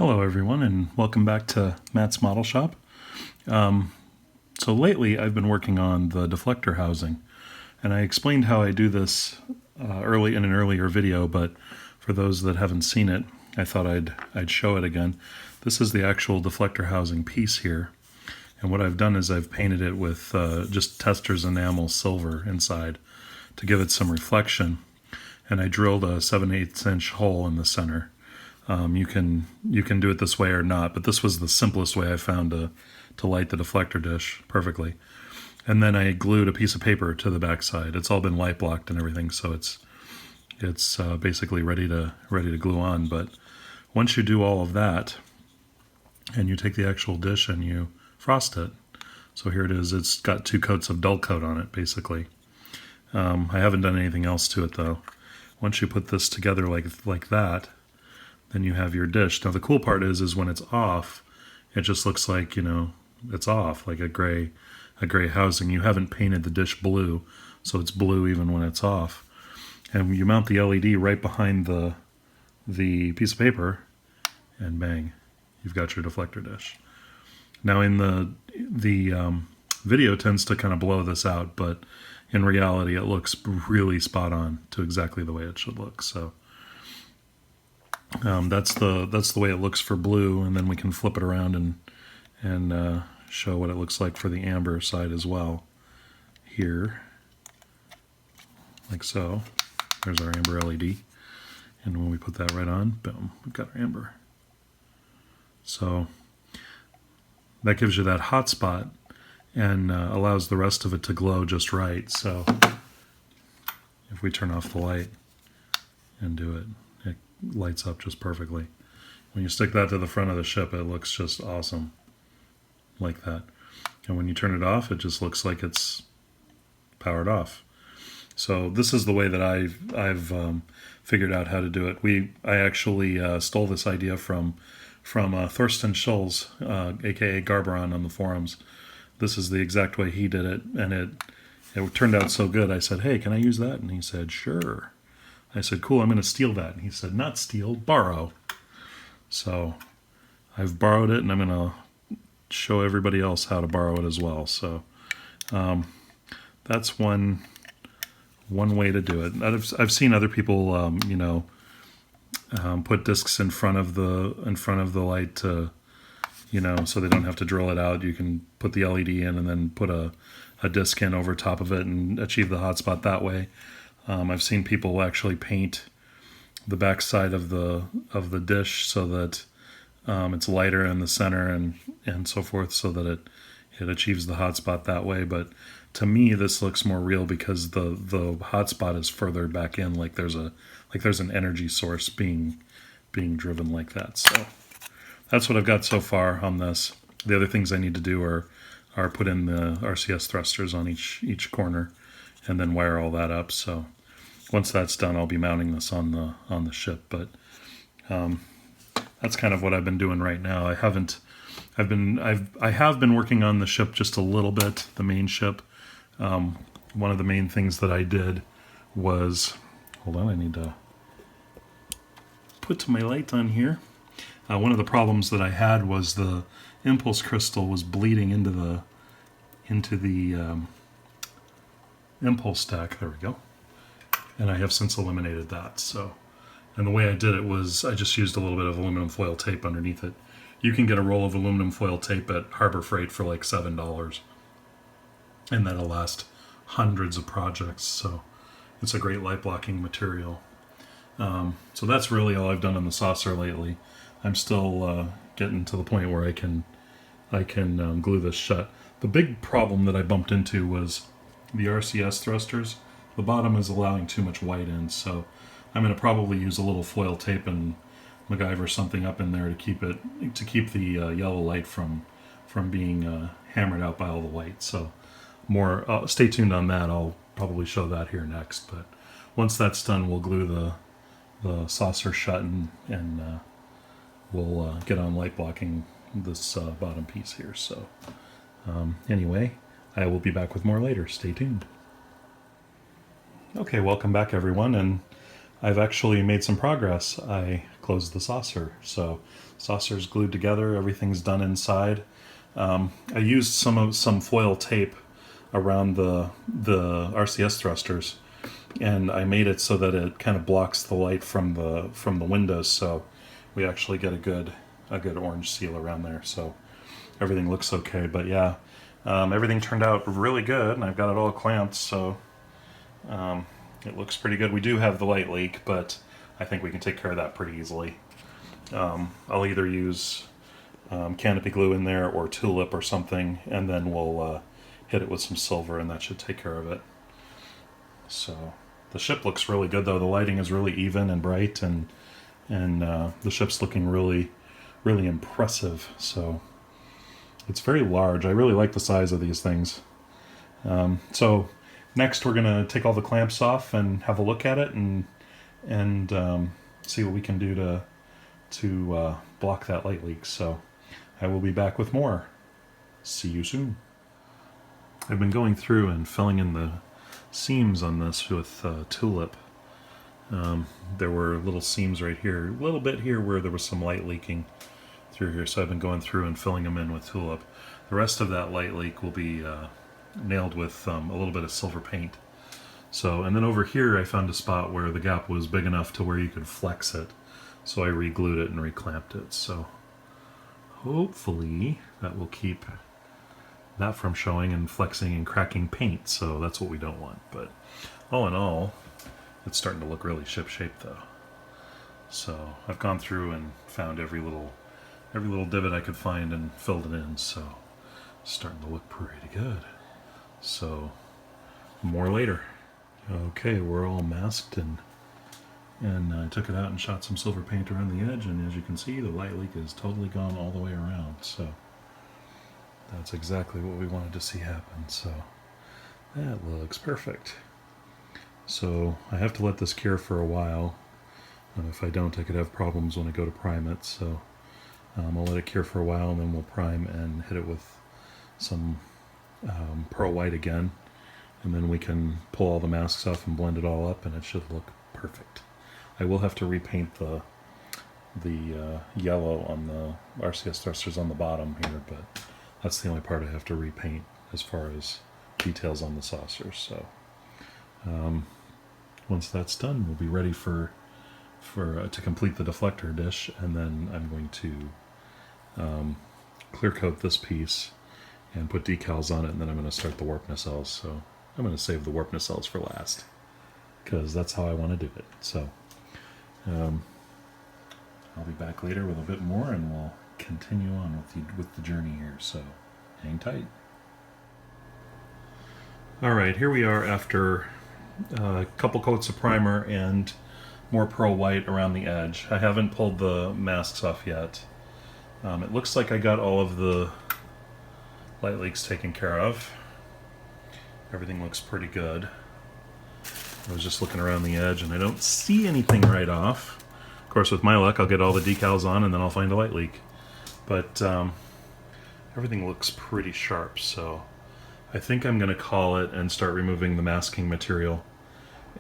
Hello everyone and welcome back to Matt's Model Shop. So lately I've been working on the deflector housing, and I explained how I do this early in an earlier video, but for those that haven't seen it, I thought I'd show it again. This is the actual deflector housing piece here, and what I've done is I've painted it with just Testor's enamel silver inside to give it some reflection, and I drilled a 7/8 inch hole in the center. You can do it this way or not, but this was the simplest way I found to light the deflector dish perfectly. And then I glued a piece of paper to the backside. It's all been light blocked and everything, so it's basically ready to glue on. But once you do all of that, and you take the actual dish and you frost it, so here it is. It's got 2 coats of dull coat on it, basically. I haven't done anything else to it though. Once you put this together like that, then you have your dish. Now the cool part is when it's off, it just looks like, it's off, like a gray housing. You haven't painted the dish blue, so it's blue even when it's off. And you mount the LED right behind the piece of paper, and bang, you've got your deflector dish. Now in the video tends to kind of blow this out, but in reality it looks really spot on to exactly the way it should look. So that's the way it looks for blue, and then we can flip it around and show what it looks like for the amber side as well. Here, like so. There's our amber LED, and when we put that right on, boom, we've got our amber. So that gives you that hot spot and allows the rest of it to glow just right. So if we turn off the light and do it, it lights up just perfectly. When you stick that to the front of the ship, it looks just awesome like that. And when you turn it off, it just looks like it's powered off. So this is the way that I've figured out how to do it. I actually stole this idea from Thorsten Schulz, aka Garberon, on the forums. This is the exact way he did it, and it turned out so good. I said, "Hey, can I use that?" And he said, "Sure." I said, "Cool, I'm going to steal that." And he said, "Not steal, borrow." So I've borrowed it, and I'm going to show everybody else how to borrow it as well. So that's one way to do it. I've seen other people, put discs in front of the light to, so they don't have to drill it out. You can put the LED in and then put a disc in over top of it and achieve the hotspot that way. I've seen people actually paint the back side of the dish so that it's lighter in the center and so forth, so that it achieves the hotspot that way. But to me, this looks more real because the hotspot is further back in, like there's an energy source being driven like that. So that's what I've got so far on this. The other things I need to do are put in the RCS thrusters on each corner, and then wire all that up. So once that's done, I'll be mounting this on the ship. But that's kind of what I've been doing right now. I have been working on the ship just a little bit, the main ship. One of the main things that I did was, hold on, I need to put my light on here. One of the problems that I had was the impulse crystal was bleeding into the impulse stack. There we go. And I have since eliminated that. So, and the way I did it was I just used a little bit of aluminum foil tape underneath it. You can get a roll of aluminum foil tape at Harbor Freight for like $7. And that'll last hundreds of projects, so it's a great light blocking material. So that's really all I've done on the saucer lately. I'm still getting to the point where I can glue this shut. The big problem that I bumped into was the RCS thrusters. The bottom is allowing too much white in, so I'm going to probably use a little foil tape and MacGyver something up in there to keep the yellow light from being hammered out by all the white. So stay tuned on that. I'll probably show that here next. But once that's done, we'll glue the saucer shut and we'll get on light blocking this bottom piece here. So anyway, I will be back with more later. Stay tuned. Okay, welcome back everyone, and I've actually made some progress. I close the saucer. So saucer's glued together, everything's done inside. I used some foil tape around the RCS thrusters, and I made it so that it kind of blocks the light from the windows, so we actually get a good orange seal around there. So everything looks okay. But yeah, everything turned out really good, and I've got it all clamped, so it looks pretty good. We do have the light leak, but I think we can take care of that pretty easily. I'll either use canopy glue in there or tulip or something, and then we'll hit it with some silver, and that should take care of it. So the ship looks really good, though. The lighting is really even and bright, and the ship's looking really, really impressive. So it's very large. I really like the size of these things. So next we're gonna take all the clamps off and have a look at it, and see what we can do to block that light leak. So I will be back with more. See you soon. I've been going through and filling in the seams on this with tulip. There were little seams right here, a little bit here where there was some light leaking through here, so I've been going through and filling them in with tulip. The rest of that light leak will be nailed with a little bit of silver paint. So, and then over here I found a spot where the gap was big enough to where you could flex it, so I re-glued it and reclamped it. So hopefully that will keep that from showing and flexing and cracking paint, so that's what we don't want. But all in all, it's starting to look really ship-shape though. So I've gone through and found every little divot I could find and filled it in, so it's starting to look pretty good. So more later. Okay, we're all masked, and I took it out and shot some silver paint around the edge, and as you can see, the light leak is totally gone all the way around. So that's exactly what we wanted to see happen. So that looks perfect. So I have to let this cure for a while. If I don't, I could have problems when I go to prime it. So I'll let it cure for a while, and then we'll prime and hit it with some pearl white again. And then we can pull all the masks off and blend it all up, and it should look perfect. I will have to repaint the yellow on the RCS thrusters on the bottom here, but that's the only part I have to repaint as far as details on the saucers. So once that's done, we'll be ready to complete the deflector dish, and then I'm going to clear coat this piece and put decals on it, and then I'm going to start the warp nacelles. So I'm going to save the warp nacelles for last, because that's how I want to do it. So I'll be back later with a bit more, and we'll continue on with the journey here. So hang tight. All right, here we are after a couple coats of primer and more pearl white around the edge. I haven't pulled the masks off yet. It looks like I got all of the light leaks taken care of. Everything looks pretty good. I was just looking around the edge and I don't see anything right off. Of course, with my luck, I'll get all the decals on and then I'll find a light leak. But everything looks pretty sharp, so I think I'm going to call it and start removing the masking material,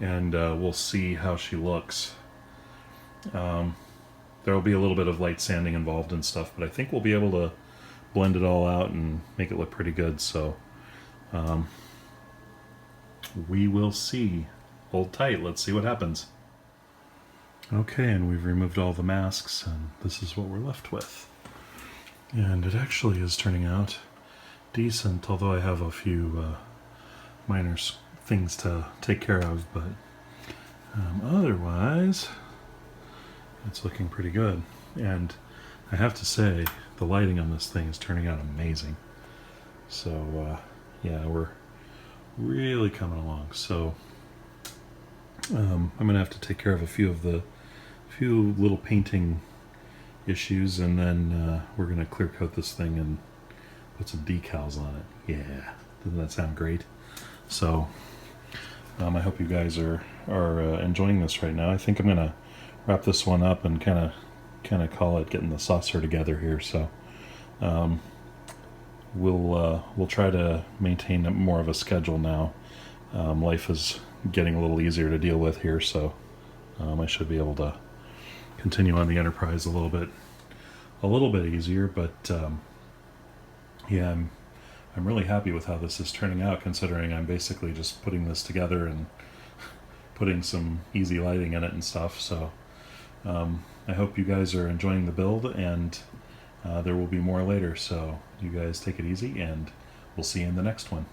and we'll see how she looks. There will be a little bit of light sanding involved and stuff, but I think we'll be able to blend it all out and make it look pretty good. So we will see. Hold tight, let's see what happens. Okay, and we've removed all the masks, and this is what we're left with. And it actually is turning out decent, although I have a few minor things to take care of, but otherwise it's looking pretty good. And I have to say, the lighting on this thing is turning out amazing. So yeah, we're really coming along. So I'm gonna have to take care of a few little painting issues, and then we're gonna clear coat this thing and put some decals on it. Yeah, doesn't that sound great? So I hope you guys are enjoying this right now. I think I'm gonna wrap this one up and kind of call it getting the saucer together here. So we'll try to maintain more of a schedule now. Life is getting a little easier to deal with here, so I should be able to continue on the Enterprise a little bit easier. But yeah, I'm really happy with how this is turning out, considering I'm basically just putting this together and putting some easy lighting in it and stuff. So I hope you guys are enjoying the build, and there will be more later. So you guys take it easy, and we'll see you in the next one.